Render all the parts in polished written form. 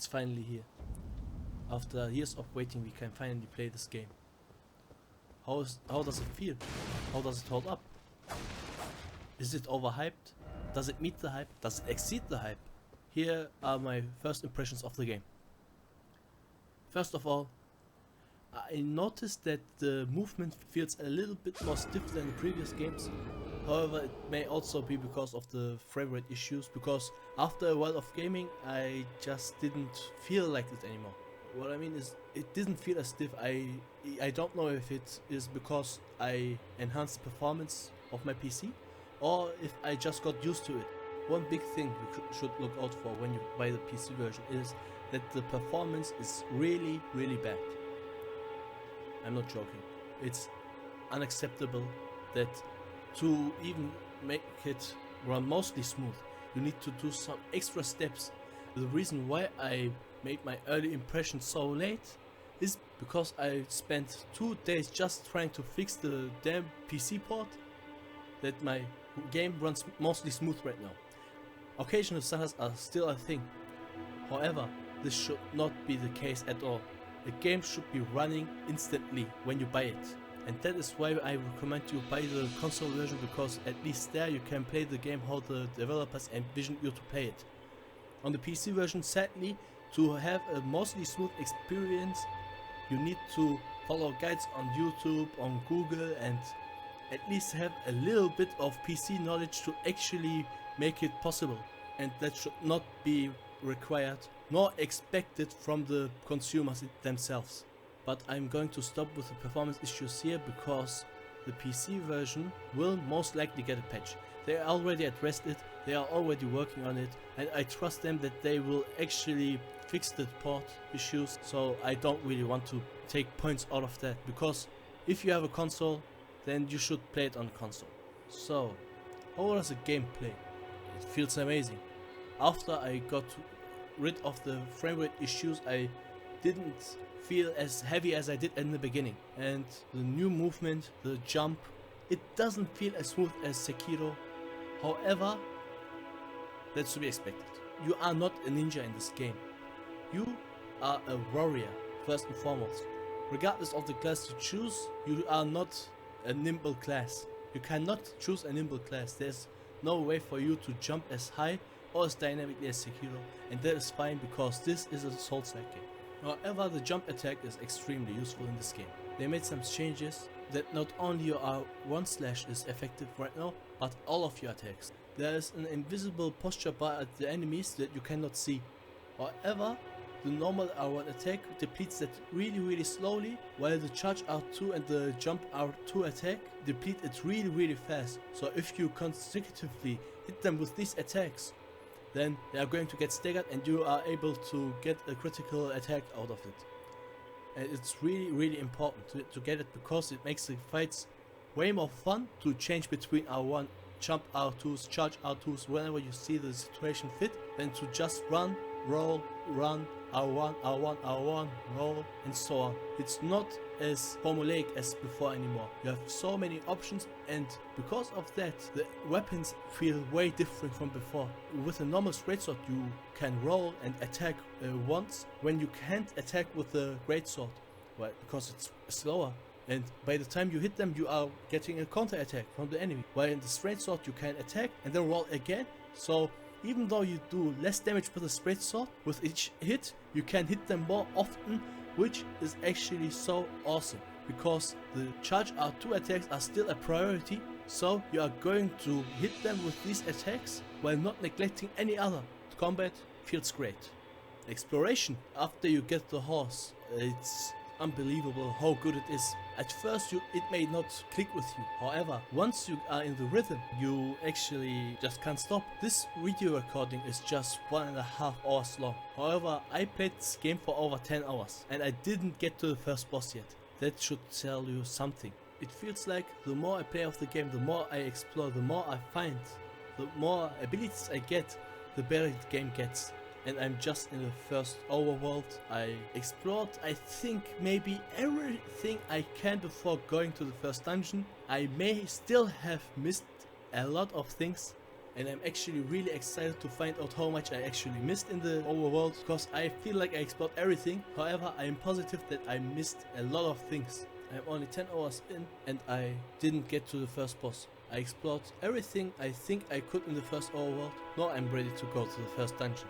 It's finally here. After years of waiting, we can finally play this game. How does it feel? How does it hold up? Is it overhyped? Does it meet the hype? Does it exceed the hype? Here are my first impressions of the game. First of all, I noticed that the movement feels a little bit more stiff than the previous games. However, it may also be because of the frame rate issues, because after a while of gaming I just didn't feel like it anymore. What I mean is, it didn't feel as stiff. I don't know if it is because I enhanced the performance of my PC, or if I just got used to it. One big thing you should look out for when you buy the PC version is that the performance is really bad. I'm not joking. It's unacceptable that to even make it run mostly smooth, you need to do some extra steps. The reason why I made my early impression so late is because I spent 2 days just trying to fix the damn PC port that my game runs mostly smooth right now. Occasional stutters are still a thing. However, this should not be the case at all. The game should be running instantly when you buy it. And that is why I recommend you buy the console version, because at least there you can play the game how the developers envision you to play it. On the PC version, sadly, to have a mostly smooth experience, you need to follow guides on YouTube, on Google, and at least have a little bit of PC knowledge to actually make it possible. And that should not be required nor expected from the consumers themselves. But I'm going to stop with the performance issues here, because the PC version will most likely get a patch. They already addressed it, they are already working on it, and I trust them that they will actually fix the port issues. So I don't really want to take points out of that, because if you have a console, then you should play it on console. So, how does the game play? It feels amazing. After I got rid of the frame rate issues, I didn't feel as heavy as I did in the beginning. And the new movement, the jump, it doesn't feel as smooth as Sekiro. However, that's to be expected. You are not a ninja in this game. You are a warrior, first and foremost. Regardless of the class you choose, you are not a nimble class. You cannot choose a nimble class. There's no way for you to jump as high or as dynamically as Sekiro, and that is fine because this is a Souls-like game. However, the jump attack is extremely useful in this game. They made some changes that not only your R1/ is effective right now, but all of your attacks. There is an invisible posture bar at the enemies that you cannot see. However, the normal R1 attack depletes that really slowly, while the charge R2 and the jump R2 attack deplete it really fast. So if you consecutively hit them with these attacks, then they are going to get staggered and you are able to get a critical attack out of it. And it's really important to get it, because it makes the fights way more fun to change between R1, jump R2s, charge R2s whenever you see the situation fit, than to just run, roll, run, R1, roll, and so on. It's not as formulaic as before anymore. You have so many options, and because of that, the weapons feel way different from before. With a normal greatsword, you can roll and attack once, when you can't attack with the greatsword, well, because it's slower. And by the time you hit them, you are getting a counter attack from the enemy. While in the straight sword, you can attack and then roll again. So even though you do less damage with the straight sword, with each hit, you can hit them more often, which is actually so awesome. Because the charge R2 attacks are still a priority, so you are going to hit them with these attacks while not neglecting any other. Combat feels great. Exploration, after you get the horse, it's unbelievable how good it is. At first it may not click with you. However, once you are in the rhythm, you actually just can't stop. This video recording is just 1.5 hours long. However, I played this game for over 10 hours and I didn't get to the first boss yet. That should tell you something. It feels like the more I play of the game, the more I explore, the more I find, the more abilities I get, the better the game gets. And I'm just in the first overworld. I explored, I think, maybe everything I can before going to the first dungeon. I may still have missed a lot of things, and I'm actually really excited to find out how much I actually missed in the overworld, because I feel like I explored everything. However, I am positive that I missed a lot of things. I'm only 10 hours in and I didn't get to the first boss. I explored everything I think I could in the first overworld. Now I'm ready to go to the first dungeon.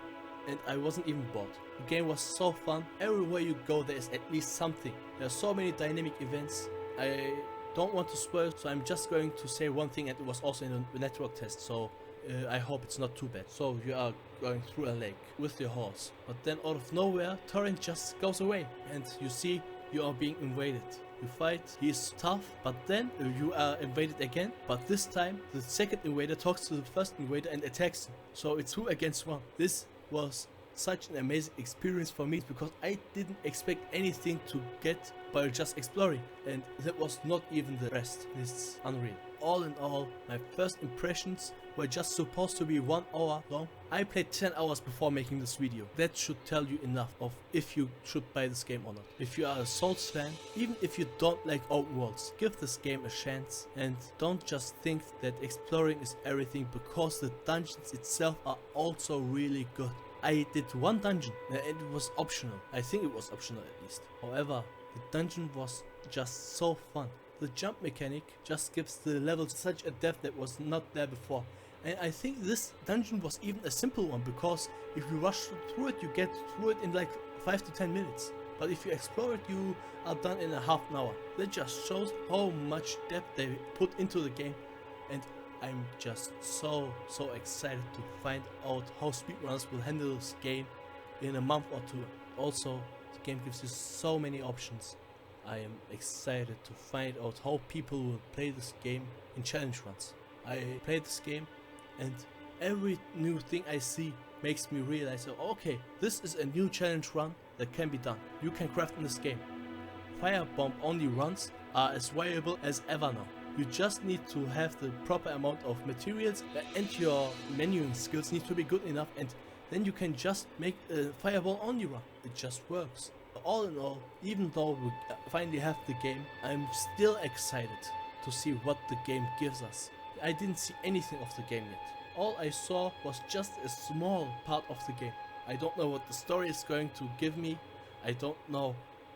And I wasn't even bored. The game was so fun. Everywhere you go there is at least something. There are so many dynamic events. I don't want to spoil, so I'm just going to say one thing, and it was also in the network test, so I hope it's not too bad. So you are going through a lake with your horse, but then out of nowhere Torrent just goes away and you see you are being invaded. You fight, he is tough, but then you are invaded again, but this time the second invader talks to the first invader and attacks him. So it's 2 against 1. This was such an amazing experience for me, because I didn't expect anything to get by just exploring, and that was not even the rest. It's unreal. All in all, my first impressions were just supposed to be 1 hour long. I played 10 hours before making this video. That should tell you enough of if you should buy this game or not. If you are a Souls fan, even if you don't like open worlds, give this game a chance, and don't just think that exploring is everything, because the dungeons itself are also really good. I did 1 dungeon and it was optional. I think it was optional at least. However, the dungeon was just so fun. The jump mechanic just gives the level such a depth that was not there before. And I think this dungeon was even a simple one, because if you rush through it, you get through it in like 5 to 10 minutes. But if you explore it, you are done in a half an hour. That just shows how much depth they put into the game. And I'm just so excited to find out how speedrunners will handle this game in a month or 2. Also, the game gives you so many options. I am excited to find out how people will play this game in challenge runs. I play this game and every new thing I see makes me realize, okay, this is a new challenge run that can be done. You can craft in this game. Firebomb only runs are as viable as ever now. You just need to have the proper amount of materials, and your menuing skills need to be good enough, and then you can just make a fireball only run. It just works. All in all, even though we finally have the game, I'm still excited to see what the game gives us. I didn't see anything of the game yet. All I saw was just a small part of the game. I don't know what the story is going to give me. I don't know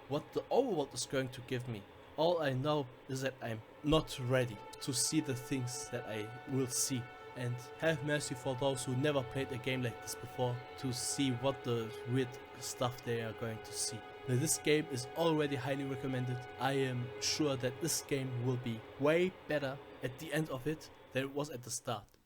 what the overworld is going to give me. All I know is that I'm not ready to see the things that I will see. And have mercy for those who never played a game like this before, to see what the weird stuff they are going to see. Now, this game is already highly recommended. I am sure that this game will be way better at the end of it than it was at the start.